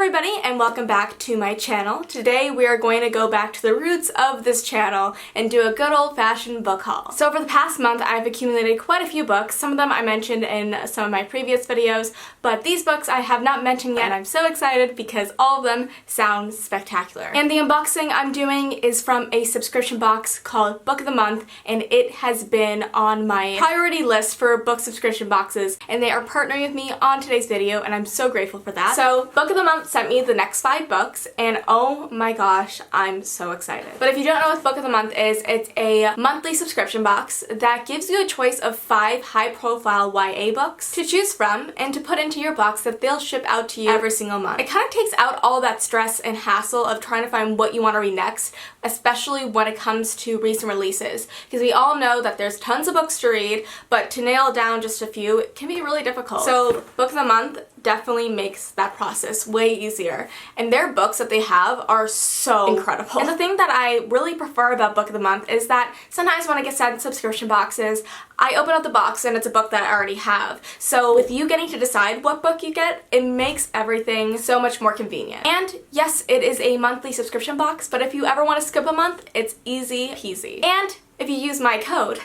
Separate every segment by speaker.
Speaker 1: everybody, and welcome back to my channel. Today we are going to go back to the roots of this channel and do a good old-fashioned book haul. So over the past month I've accumulated quite a few books. Some of them I mentioned in some of my previous videos, but these books I have not mentioned yet and I'm so excited because all of them sound spectacular. And the unboxing I'm doing is from a subscription box called Book of the Month, and it has been on my priority list for book subscription boxes, and they are partnering with me on today's video and I'm so grateful for that. So Book of the Month sent me the next 5 books and oh my gosh, I'm so excited. But if you don't know what Book of the Month is, it's a monthly subscription box that gives you a choice of 5 high-profile YA books to choose from and to put into your box that they'll ship out to you every single month. It kind of takes out all that stress and hassle of trying to find what you want to read next, especially when it comes to recent releases, because we all know that there's tons of books to read, but to nail down just a few can be really difficult. So Book of the Month definitely makes that process way easier, and their books that they have are so incredible. And the thing that I really prefer about Book of the Month is that sometimes when I get sent subscription boxes, I open up the box and it's a book that I already have. So with you getting to decide what book you get, it makes everything so much more convenient. And yes, it is a monthly subscription box, but if you ever want to skip a month, it's easy peasy. And if you use my code,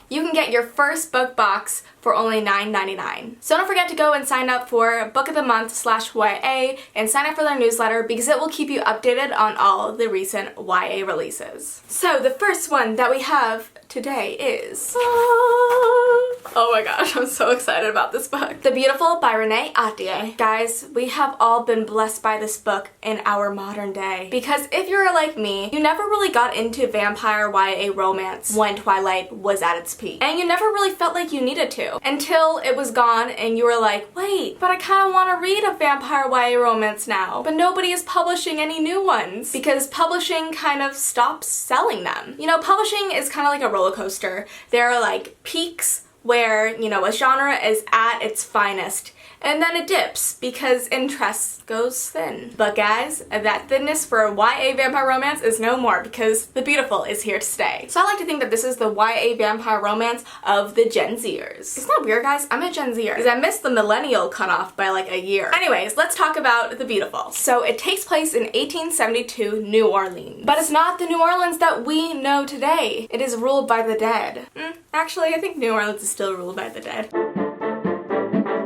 Speaker 1: you can get your first book box for only $9.99. So don't forget to go and sign up for Book of the Month /YA and sign up for their newsletter because it will keep you updated on all the recent YA releases. So the first one that we have today is... oh my gosh, I'm so excited about this book. The Beautiful by Renee Ahdieh. Guys, we have all been blessed by this book in our modern day. Because if you're like me, you never really got into vampire YA romance when Twilight was at its peak. And you never really felt like you needed to. Until it was gone and you were like, wait, but I kind of want to read a vampire YA romance now. But nobody is publishing any new ones because publishing kind of stops selling them. You know, publishing is kind of like a roller coaster. There are like peaks where, you know, a genre is at its finest, and then it dips because interest goes thin. But guys, that thinness for YA vampire romance is no more because The Beautiful is here to stay. So I like to think that this is the YA vampire romance of the Gen Zers. Isn't that weird, guys? I'm a Gen Zer because I missed the millennial cutoff by like a year. Anyways, let's talk about The Beautiful. So it takes place in 1872 New Orleans. But it's not the New Orleans that we know today. It is ruled by the dead. Actually, I think New Orleans is still ruled by the dead.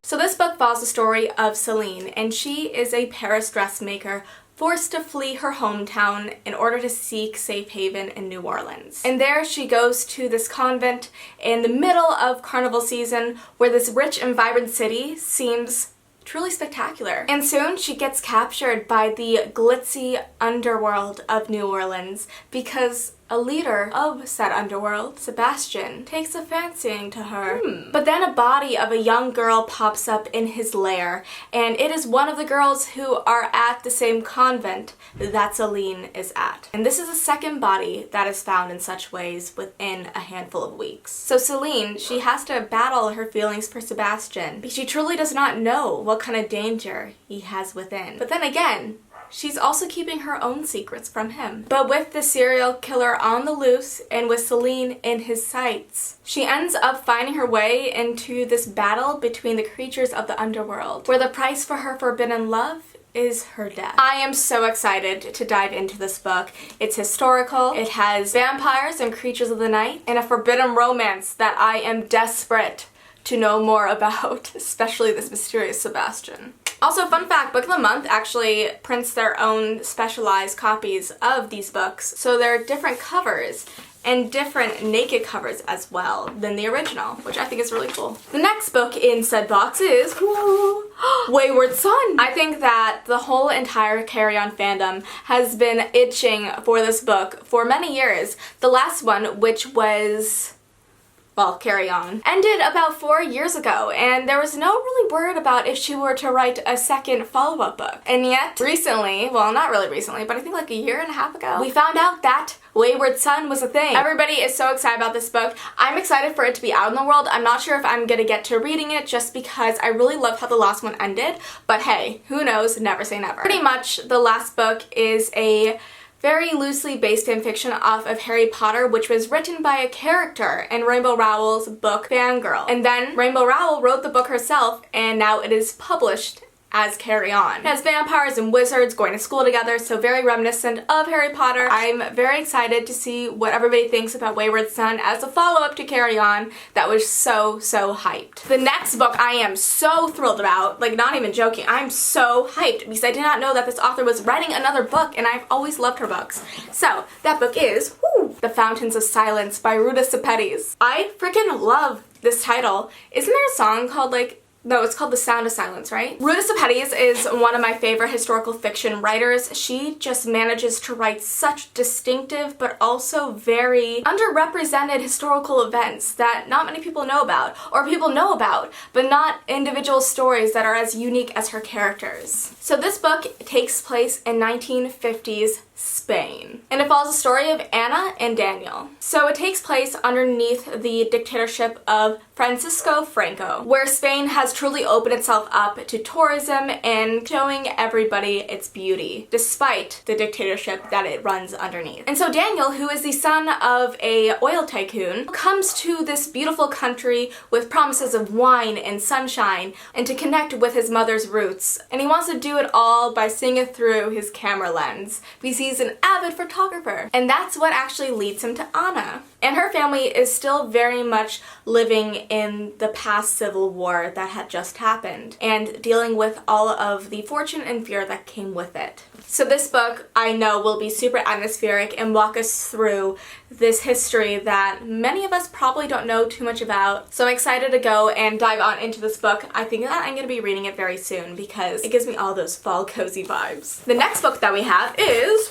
Speaker 1: So this book follows the story of Celine, and she is a Paris dressmaker forced to flee her hometown in order to seek safe haven in New Orleans. And there she goes to this convent in the middle of carnival season where this rich and vibrant city seems truly spectacular. And soon she gets captured by the glitzy underworld of New Orleans because a leader of said underworld, Sebastian, takes a fancying to her. But then a body of a young girl pops up in his lair, and it is one of the girls who are at the same convent that Celine is at. And this is the second body that is found in such ways within a handful of weeks. So Celine, she has to battle her feelings for Sebastian because she truly does not know what kind of danger he has within. But then again, she's also keeping her own secrets from him. But with the serial killer on the loose and with Celine in his sights, she ends up finding her way into this battle between the creatures of the underworld, where the price for her forbidden love is her death. I am so excited to dive into this book. It's historical, it has vampires and creatures of the night, and a forbidden romance that I am desperate to know more about, especially this mysterious Sebastian. Also, fun fact, Book of the Month actually prints their own specialized copies of these books, so there are different covers and different naked covers as well than the original, which I think is really cool. The next book in said box is Wayward Son. I think that the whole entire Carry On fandom has been itching for this book for many years. The last one, which was... well, Carry On, ended about 4 years ago, and there was no really word about if she were to write a second follow-up book. And yet, recently, well, not really recently, but I think like a year and a half ago, we found out that Wayward Son was a thing. Everybody is so excited about this book. I'm excited for it to be out in the world. I'm not sure if I'm gonna get to reading it just because I really loved how the last one ended, but hey, who knows, never say never. Pretty much, the last book is a very loosely based fanfiction off of Harry Potter, which was written by a character in Rainbow Rowell's book Fangirl. And then Rainbow Rowell wrote the book herself, and now it is published as Carry On. It has vampires and wizards going to school together, so very reminiscent of Harry Potter. I'm very excited to see what everybody thinks about Wayward Son as a follow-up to Carry On that was so hyped. The next book I am so thrilled about, like not even joking, I'm so hyped because I did not know that this author was writing another book and I've always loved her books. So that book is The Fountains of Silence by Ruta Sepetys. I freaking love this title. Isn't there a song called no, it's called The Sound of Silence, right? Ruta Sepetys is one of my favorite historical fiction writers. She just manages to write such distinctive but also very underrepresented historical events that not many people know about, or people know about, but not individual stories that are as unique as her characters. So this book takes place in 1950s Spain, and it follows the story of Anna and Daniel. So it takes place underneath the dictatorship of Francisco Franco, where Spain has truly opened itself up to tourism and showing everybody its beauty, despite the dictatorship that it runs underneath. And so Daniel, who is the son of a oil tycoon, comes to this beautiful country with promises of wine and sunshine and to connect with his mother's roots. And he wants to do it all by seeing it through his camera lens, because he's an avid photographer. And that's what actually leads him to Anna. And her family is still very much living in the past civil war that had just happened and dealing with all of the fortune and fear that came with it. So this book, I know, will be super atmospheric and walk us through this history that many of us probably don't know too much about. So I'm excited to go and dive on into this book. I think that I'm going to be reading it very soon because it gives me all those fall cozy vibes. The next book that we have is...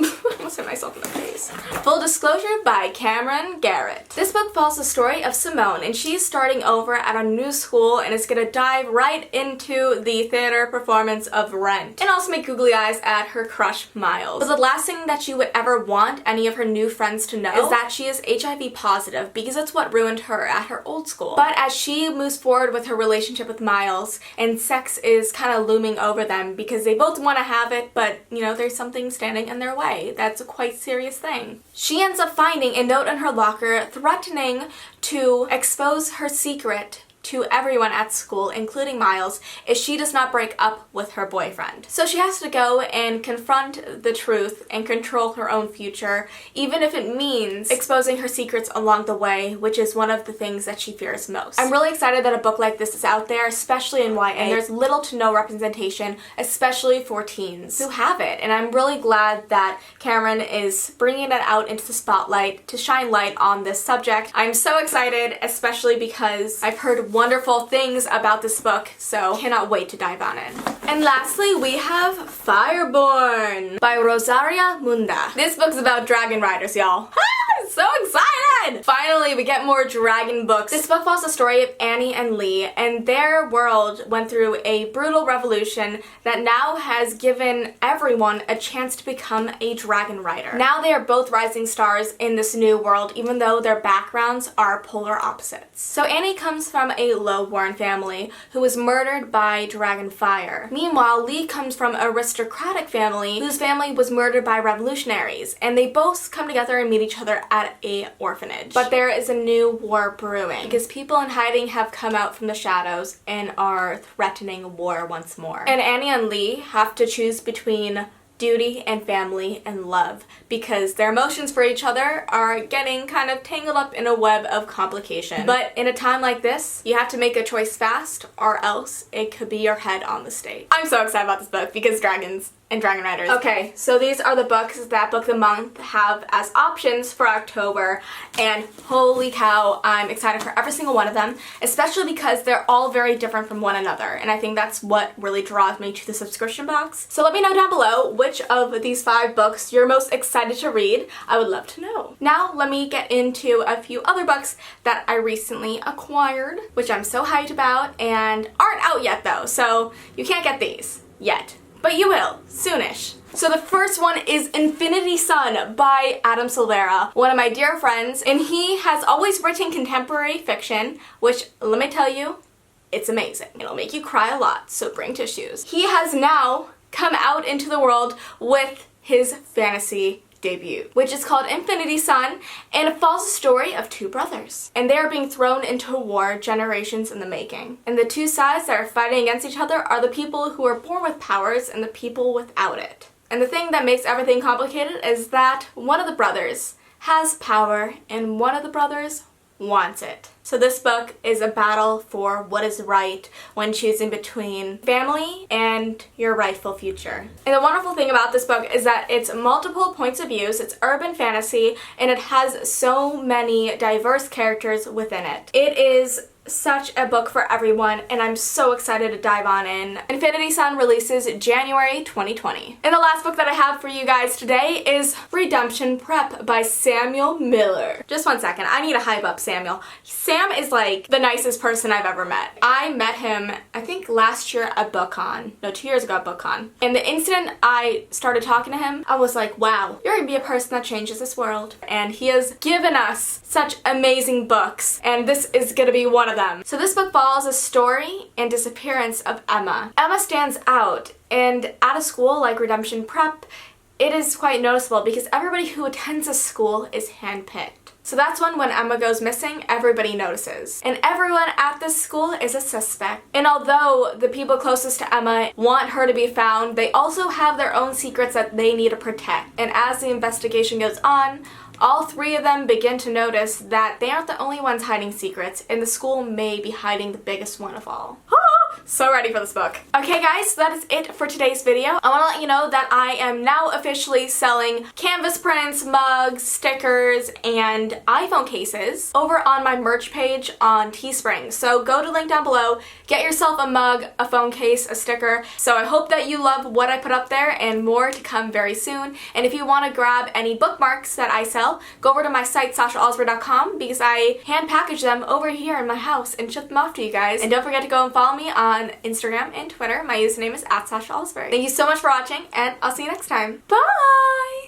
Speaker 1: I almost hit myself in the face. Full Disclosure by Cameron Garrett. This book follows the story of Simone, and she's starting over at a new school and is gonna dive right into the theater performance of Rent, and also make googly eyes at her crush Miles. But the last thing that she would ever want any of her new friends to know is that she is HIV positive, because it's what ruined her at her old school. But as she moves forward with her relationship with Miles, and sex is kind of looming over them because they both want to have it, but you know, there's something standing in their way. That's a quite serious thing. She ends up finding a note in her locker threatening to expose her secret to everyone at school, including Miles, if she does not break up with her boyfriend. So she has to go and confront the truth and control her own future, even if it means exposing her secrets along the way, which is one of the things that she fears most. I'm really excited that a book like this is out there, especially in YA, and there's little to no representation, especially for teens who have it, and I'm really glad that Cameron is bringing it out into the spotlight to shine light on this subject. I'm so excited, especially because I've heard wonderful things about this book, so cannot wait to dive on it. And lastly, we have Fireborn by Rosaria Munda. This book's about dragon riders, y'all. So excited! Finally, we get more dragon books. This book follows the story of Annie and Lee, and their world went through a brutal revolution that now has given everyone a chance to become a dragon rider. Now they are both rising stars in this new world, even though their backgrounds are polar opposites. So Annie comes from a low-born family who was murdered by dragon fire. Meanwhile, Lee comes from an aristocratic family whose family was murdered by revolutionaries, and they both come together and meet each other at a orphanage. But there is a new war brewing because people in hiding have come out from the shadows and are threatening war once more. And Annie and Lee have to choose between duty and family and love because their emotions for each other are getting kind of tangled up in a web of complication. But in a time like this, you have to make a choice fast or else it could be your head on the stake. I'm so excited about this book because dragons and dragon riders. Okay, so these are the books that Book of the Month have as options for October, and holy cow, I'm excited for every single one of them, especially because they're all very different from one another, and I think that's what really draws me to the subscription box. So let me know down below which of these 5 books you're most excited to read. I would love to know. Now let me get into a few other books that I recently acquired, which I'm so hyped about, and aren't out yet though, so you can't get these yet. But you will, soonish. So the first one is Infinity Sun by Adam Silvera, one of my dear friends, and he has always written contemporary fiction, which, let me tell you, it's amazing. It'll make you cry a lot, so bring tissues. He has now come out into the world with his fantasy debut, which is called Infinity Son, and it follows the story of two brothers. And they are being thrown into a war generations in the making. And the two sides that are fighting against each other are the people who are born with powers and the people without it. And the thing that makes everything complicated is that one of the brothers has power and one of the brothers wants it. So this book is a battle for what is right when choosing between family and your rightful future. And the wonderful thing about this book is that it's multiple points of views, it's urban fantasy, and it has so many diverse characters within it. It is such a book for everyone, and I'm so excited to dive on in. Infinity Son releases January 2020. And the last book that I have for you guys today is Redemption Prep by Samuel Miller. Just one second, I need to hype up Samuel. Sam is like the nicest person I've ever met. I met him, I think last year at BookCon. No, 2 years ago at BookCon. And the instant I started talking to him, I was like, wow, you're gonna be a person that changes this world. And he has given us such amazing books, and this is gonna be one of them. So this book follows the story and disappearance of Emma. Emma stands out, and at a school like Redemption Prep, it is quite noticeable because everybody who attends this school is handpicked. So that's when Emma goes missing, everybody notices. And everyone at this school is a suspect. And although the people closest to Emma want her to be found, they also have their own secrets that they need to protect. And as the investigation goes on, all three of them begin to notice that they aren't the only ones hiding secrets, and the school may be hiding the biggest one of all. So ready for this book. Okay guys, so that is it for today's video. I want to let you know that I am now officially selling canvas prints, mugs, stickers, and iPhone cases over on my merch page on Teespring. So go to the link down below, get yourself a mug, a phone case, a sticker. So I hope that you love what I put up there, and more to come very soon. And if you want to grab any bookmarks that I sell, go over to my site SashaAlsberg.com because I hand package them over here in my house and ship them off to you guys. And don't forget to go and follow me on Instagram and Twitter. My username is @SashaAlsberg. Thank you so much for watching, and I'll see you next time. Bye!